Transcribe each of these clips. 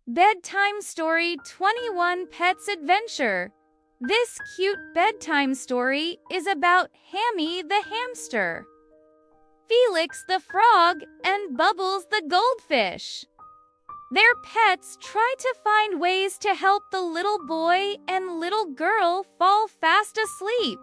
Bedtime Story 21 Pets Adventure. This cute bedtime story is about Hammy the hamster, Felix the frog, and Bubbles the goldfish. Their pets try to find ways to help the little boy and little girl fall fast asleep.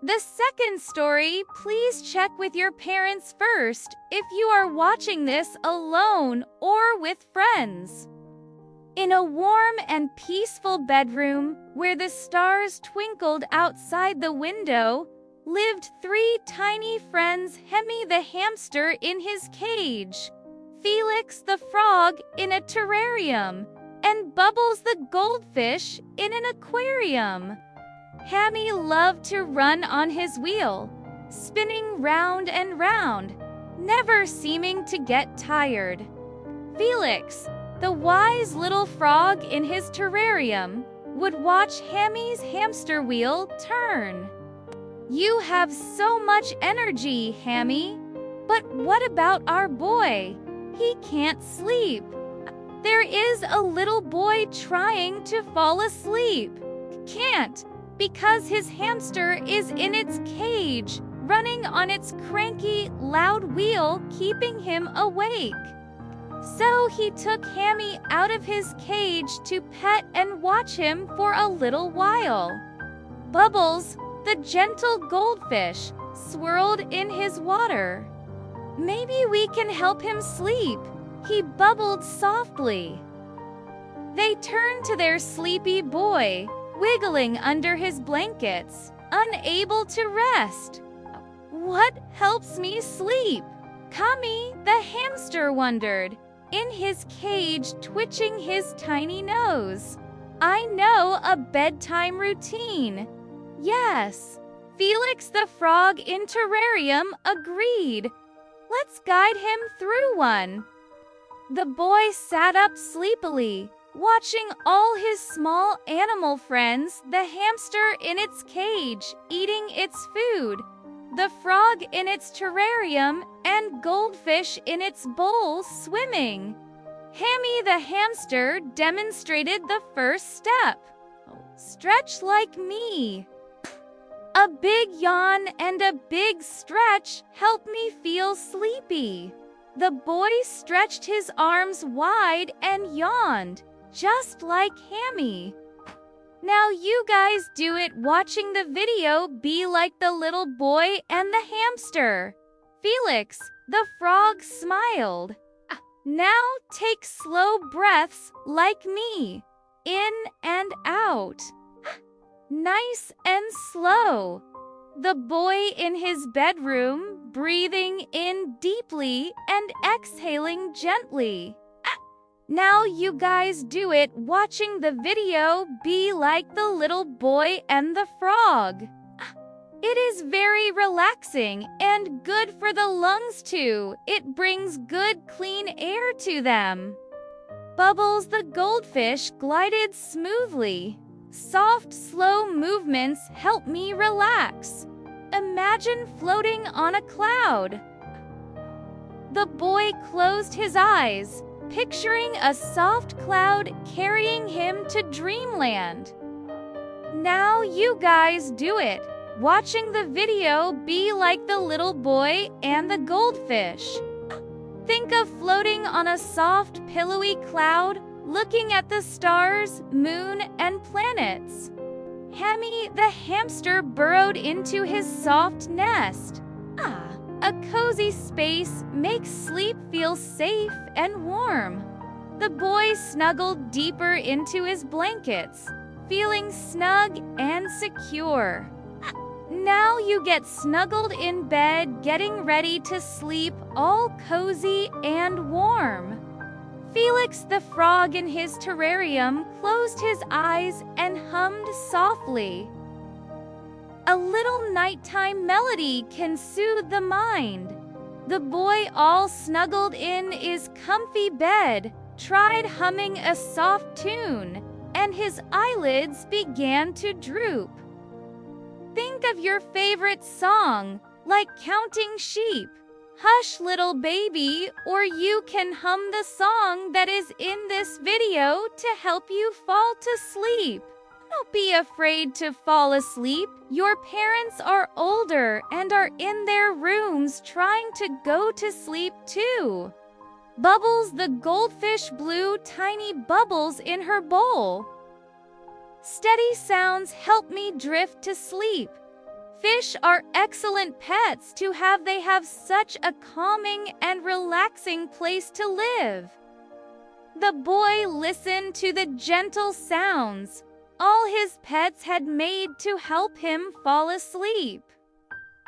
The second story, please check with your parents first if you are watching this alone or with friends. In a warm and peaceful bedroom where the stars twinkled outside the window, lived three tiny friends: Hemi the hamster in his cage, Felix the frog in a terrarium, and Bubbles the goldfish in an aquarium. Hammy loved to run on his wheel, spinning round and round, never seeming to get tired. Felix, the wise little frog in his terrarium, would watch Hammy's hamster wheel turn. "You have so much energy, Hammy. But what about our boy? He can't sleep. There is a little boy trying to fall asleep. Can't, because his hamster is in its cage, running on its cranky, loud wheel, keeping him awake." So he took Hammy out of his cage to pet and watch him for a little while. Bubbles, the gentle goldfish, swirled in his water. "Maybe we can help him sleep," he bubbled softly. They turned to their sleepy boy, wiggling under his blankets, unable to rest. "What helps me sleep?" Kami the hamster wondered, in his cage twitching his tiny nose. "I know a bedtime routine." "Yes," Felix the frog in terrarium agreed. "Let's guide him through one." The boy sat up sleepily, watching all his small animal friends, the hamster in its cage, eating its food, the frog in its terrarium, and goldfish in its bowl swimming. Hammy the hamster demonstrated the first step. "Stretch like me." A big yawn and a big stretch helped me feel sleepy. The boy stretched his arms wide and yawned, just like Hammy. Now you guys do it watching the video. Be like the little boy and the hamster. Felix, the frog, smiled. Now take slow breaths like me. In and out. Nice and slow. The boy in his bedroom, breathing in deeply and exhaling gently. Now you guys do it watching the video. Be like the little boy and the frog. It is very relaxing and good for the lungs too. It brings good clean air to them. Bubbles the goldfish glided smoothly. Soft, slow movements help me relax. Imagine floating on a cloud. The boy closed his eyes, picturing a soft cloud carrying him to dreamland. Now you guys do it, watching the video. Be like the little boy and the goldfish. Think of floating on a soft, pillowy cloud, looking at the stars, moon, and planets. Hammy the hamster burrowed into his soft nest. A cozy space makes sleep feel safe and warm. The boy snuggled deeper into his blankets, feeling snug and secure. Now you get snuggled in bed, getting ready to sleep, all cozy and warm. Felix the frog in his terrarium closed his eyes and hummed softly. A little nighttime melody can soothe the mind. The boy, all snuggled in his comfy bed, tried humming a soft tune, and his eyelids began to droop. Think of your favorite song, like counting sheep, Hush, little baby, or you can hum the song that is in this video to help you fall to sleep. Don't be afraid to fall asleep. Your parents are older and are in their rooms trying to go to sleep too. Bubbles the goldfish blew tiny bubbles in her bowl. Steady sounds help me drift to sleep. Fish are excellent pets to have. They have such a calming and relaxing place to live. The boy listened to the gentle sounds all his pets had made to help him fall asleep.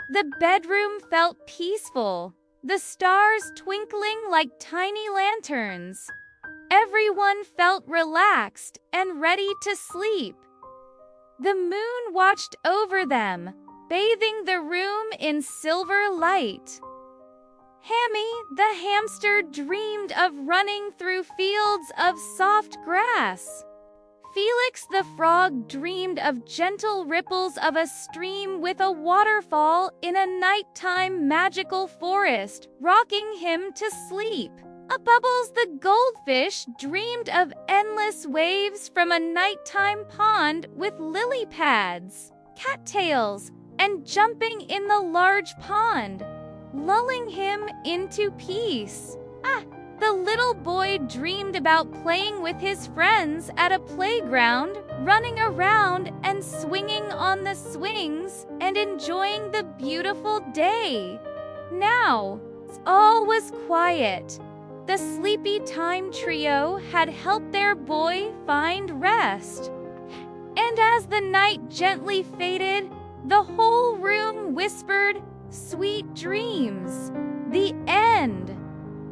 The bedroom felt peaceful, the stars twinkling like tiny lanterns. Everyone felt relaxed and ready to sleep. The moon watched over them, bathing the room in silver light. Hammy the hamster dreamed of running through fields of soft grass. Felix the frog dreamed of gentle ripples of a stream with a waterfall in a nighttime magical forest, rocking him to sleep. Bubbles the goldfish dreamed of endless waves from a nighttime pond with lily pads, cattails, and jumping in the large pond, lulling him into peace. The little boy dreamed about playing with his friends at a playground, running around and swinging on the swings and enjoying the beautiful day. Now, all was quiet. The Sleepy Time Trio had helped their boy find rest. And as the night gently faded, the whole room whispered, "Sweet dreams." The end.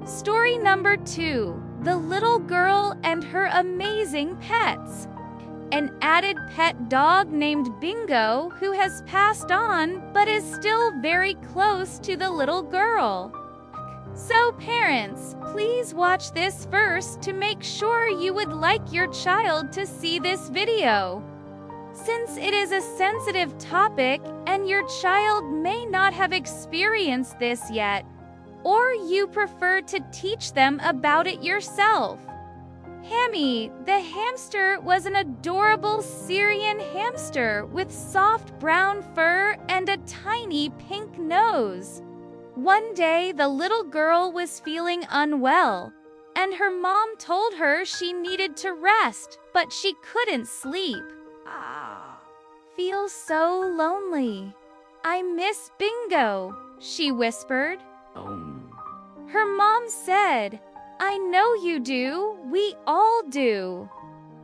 Story number 2, The Little Girl and Her Amazing Pets. An added pet dog named Bingo who has passed on but is still very close to the little girl. So parents, please watch this first to make sure you would like your child to see this video. Since it is a sensitive topic and your child may not have experienced this yet, or you prefer to teach them about it yourself. Hammy, the hamster, was an adorable Syrian hamster with soft brown fur and a tiny pink nose. One day, the little girl was feeling unwell, and her mom told her she needed to rest, but she couldn't sleep. Feels so lonely. I miss Bingo, she whispered. Her mom said, I know you do, we all do.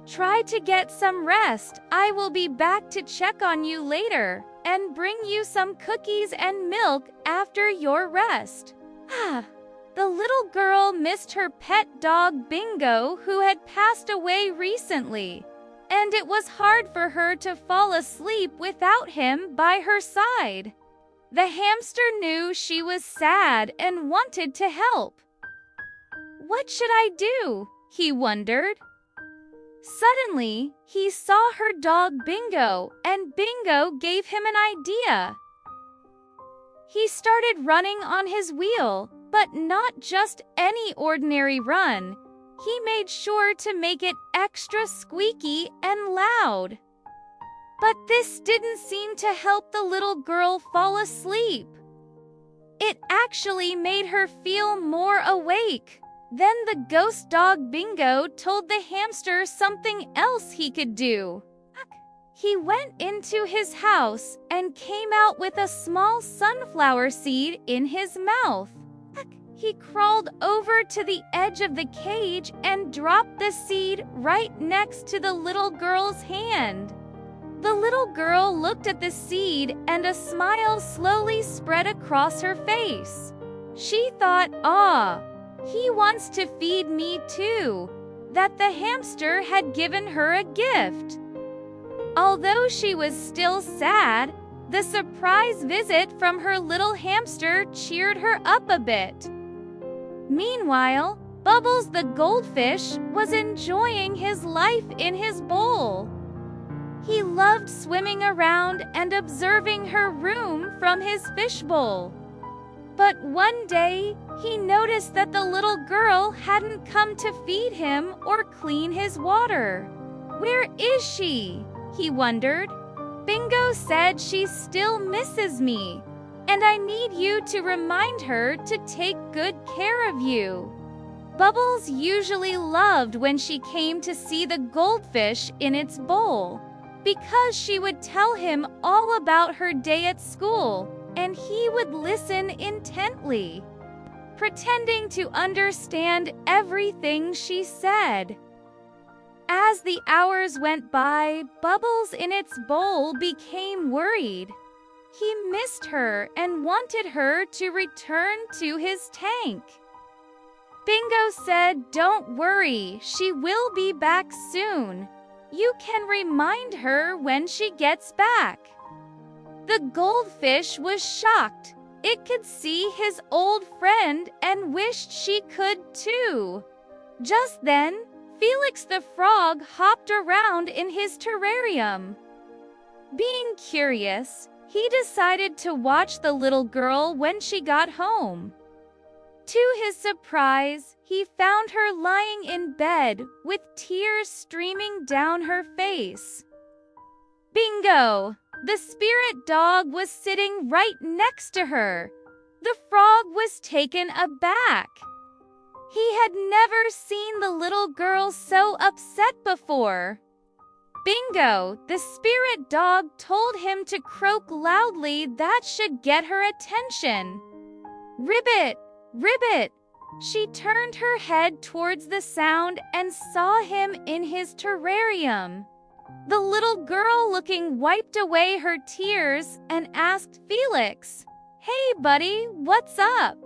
Try to get some rest. I will be back to check on you later and bring you some cookies and milk after your rest. The little girl missed her pet dog Bingo, who had passed away recently, and it was hard for her to fall asleep without him by her side. The hamster knew she was sad and wanted to help. What should I do? He wondered. Suddenly, he saw her dog Bingo, and Bingo gave him an idea. He started running on his wheel, but not just any ordinary run. He made sure to make it extra squeaky and loud. But this didn't seem to help the little girl fall asleep. It actually made her feel more awake. Then the ghost dog Bingo told the hamster something else he could do. He went into his house and came out with a small sunflower seed in his mouth. He crawled over to the edge of the cage and dropped the seed right next to the little girl's hand. The little girl looked at the seed and a smile slowly spread across her face. She thought, he wants to feed me too, that the hamster had given her a gift. Although she was still sad, the surprise visit from her little hamster cheered her up a bit. Meanwhile, Bubbles the goldfish was enjoying his life in his bowl. He loved swimming around and observing her room from his fishbowl. But one day, he noticed that the little girl hadn't come to feed him or clean his water. "Where is she?" he wondered. "Bingo said she still misses me, and I need you to remind her to take good care of you." Bubbles usually loved when she came to see the goldfish in its bowl, because she would tell him all about her day at school, and he would listen intently, pretending to understand everything she said. As the hours went by, Bubbles in its bowl became worried. He missed her and wanted her to return to his tank. Bingo said, "Don't worry, she will be back soon. You can remind her when she gets back." The goldfish was shocked. It could see his old friend and wished she could too. Just then, Felix the frog hopped around in his terrarium. Being curious, he decided to watch the little girl when she got home. To his surprise, he found her lying in bed with tears streaming down her face. Bingo! The spirit dog was sitting right next to her. The frog was taken aback. He had never seen the little girl so upset before. Bingo, the spirit dog, told him to croak loudly that should get her attention. "Ribbit! Ribbit!" She turned her head towards the sound and saw him in his terrarium. The little girl looking wiped away her tears and asked Felix, "Hey buddy, what's up?"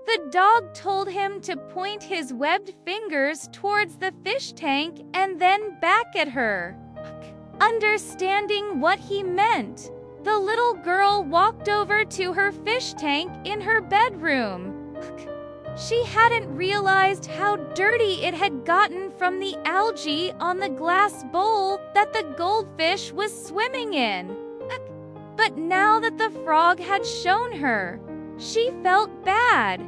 The dog told him to point his webbed fingers towards the fish tank and then back at her. Understanding what he meant, the little girl walked over to her fish tank in her bedroom. She hadn't realized how dirty it had gotten from the algae on the glass bowl that the goldfish was swimming in. But now that the frog had shown her, she felt bad.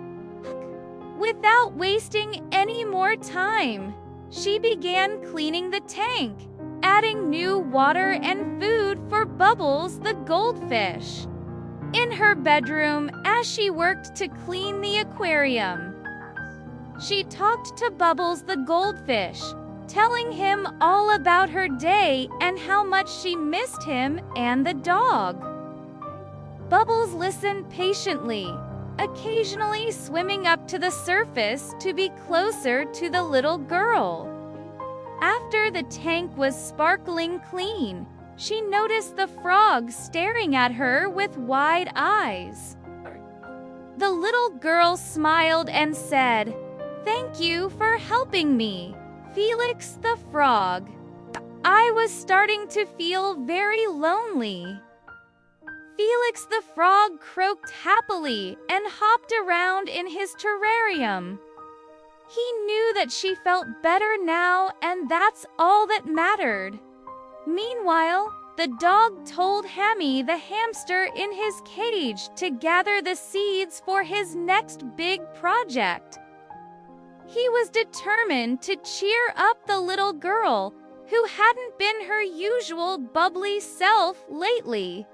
Without wasting any more time, she began cleaning the tank, adding new water and food for Bubbles the goldfish. In her bedroom, as she worked to clean the aquarium, she talked to Bubbles the goldfish, telling him all about her day and how much she missed him and the dog. Bubbles listened patiently, occasionally swimming up to the surface to be closer to the little girl. After the tank was sparkling clean, she noticed the frog staring at her with wide eyes. The little girl smiled and said, "Thank you for helping me, Felix the frog. I was starting to feel very lonely." Felix the frog croaked happily and hopped around in his terrarium. He knew that she felt better now, and that's all that mattered. Meanwhile, the dog told Hammy the hamster in his cage to gather the seeds for his next big project. He was determined to cheer up the little girl, who hadn't been her usual bubbly self lately.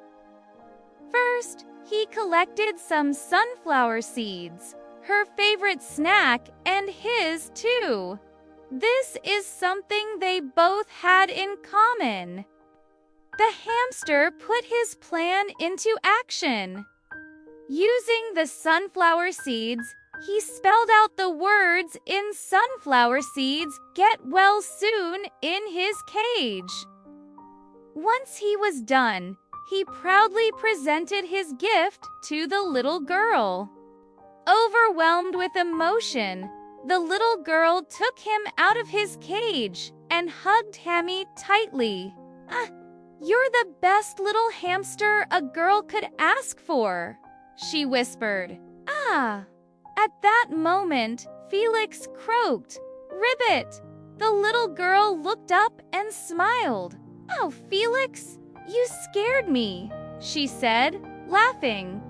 First, he collected some sunflower seeds, her favorite snack and his too. This is something they both had in common. The hamster put his plan into action. Using the sunflower seeds, he spelled out the words in sunflower seeds, "Get well soon," in his cage. Once he was done, he proudly presented his gift to the little girl. Overwhelmed with emotion, the little girl took him out of his cage and hugged Hammy tightly. "You're the best little hamster a girl could ask for," she whispered. At that moment, Felix croaked, "Ribbit!" The little girl looked up and smiled. "Oh, Felix, you scared me," she said, laughing.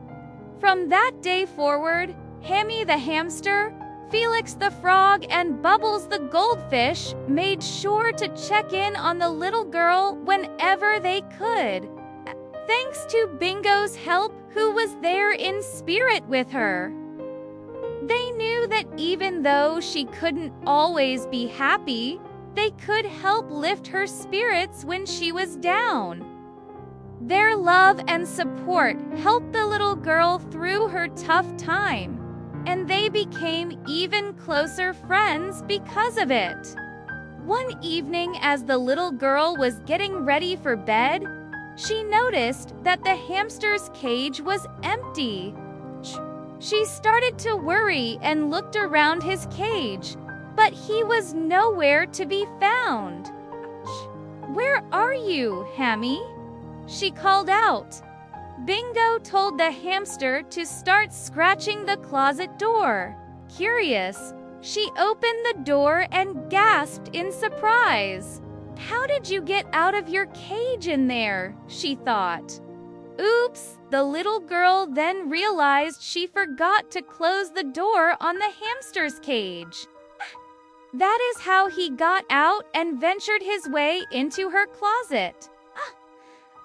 From that day forward, Hammy the hamster, Felix the frog, and Bubbles the goldfish made sure to check in on the little girl whenever they could. Thanks to Bingo's help, who was there in spirit with her. They knew that even though she couldn't always be happy, they could help lift her spirits when she was down. Their love and support helped the little girl through her tough time, and they became even closer friends because of it. One evening, as the little girl was getting ready for bed, she noticed that the hamster's cage was empty. She started to worry and looked around his cage, but he was nowhere to be found. "Where are you, Hammy?" she called out. Bingo told the hamster to start scratching the closet door. Curious, she opened the door and gasped in surprise. "How did you get out of your cage in there?" she thought. Oops, the little girl then realized she forgot to close the door on the hamster's cage. That is how he got out and ventured his way into her closet.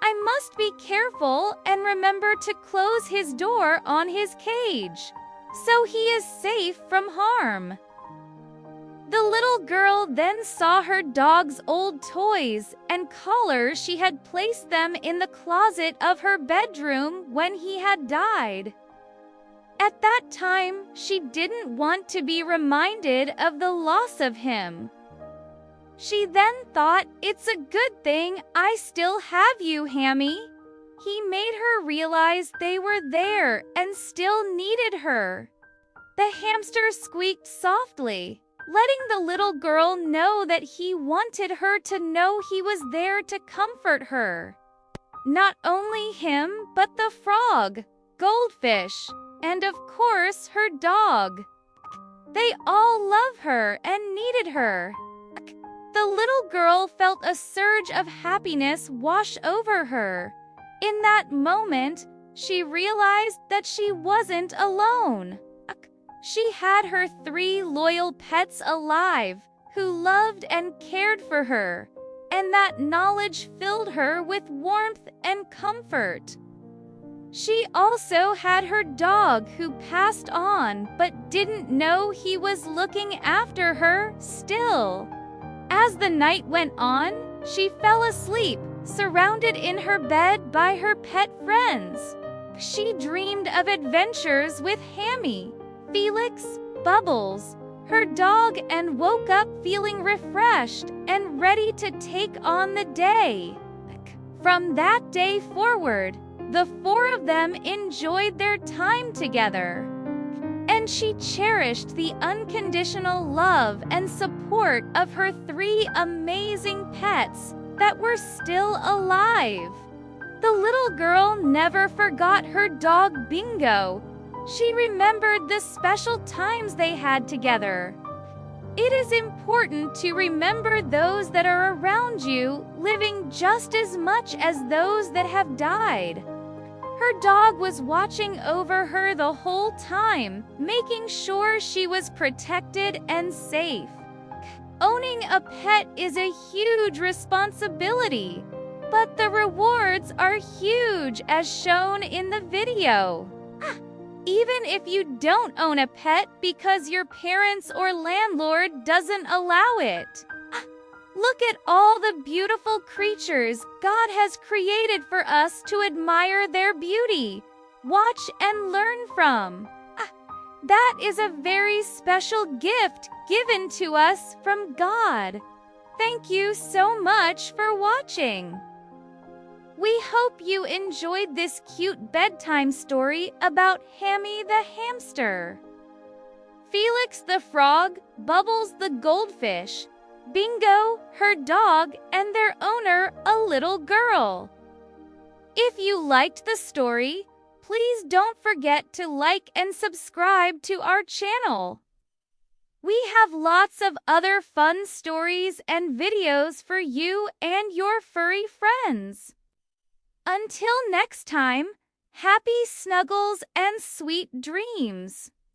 I must be careful and remember to close his door on his cage, so he is safe from harm. The little girl then saw her dog's old toys and collars. She had placed them in the closet of her bedroom when he had died. At that time, she didn't want to be reminded of the loss of him. She then thought, "It's a good thing I still have you, Hammy." He made her realize they were there and still needed her. The hamster squeaked softly, letting the little girl know that he wanted her to know he was there to comfort her. Not only him, but the frog, goldfish, and of course her dog. They all love her and needed her. The little girl felt a surge of happiness wash over her. In that moment, she realized that she wasn't alone. She had her 3 loyal pets alive, who loved and cared for her, and that knowledge filled her with warmth and comfort. She also had her dog who passed on but didn't know he was looking after her still. As the night went on, she fell asleep, surrounded in her bed by her pet friends. She dreamed of adventures with Hammy, Felix, Bubbles, her dog, and woke up feeling refreshed and ready to take on the day. From that day forward, the 4 of them enjoyed their time together. And she cherished the unconditional love and support of her 3 amazing pets that were still alive. The little girl never forgot her dog Bingo. She remembered the special times they had together. It is important to remember those that are around you, living just as much as those that have died. Her dog was watching over her the whole time, making sure she was protected and safe. Owning a pet is a huge responsibility, but the rewards are huge as shown in the video. Even if you don't own a pet because your parents or landlord doesn't allow it. Look at all the beautiful creatures God has created for us to admire their beauty, watch and learn from. That is a very special gift given to us from God. Thank you so much for watching. We hope you enjoyed this cute bedtime story about Hammy the hamster, Felix the frog, Bubbles the goldfish, Bingo, her dog, and their owner, a little girl. If you liked the story, please don't forget to like and subscribe to our channel. We have lots of other fun stories and videos for you and your furry friends. Until next time, Happy snuggles and sweet dreams!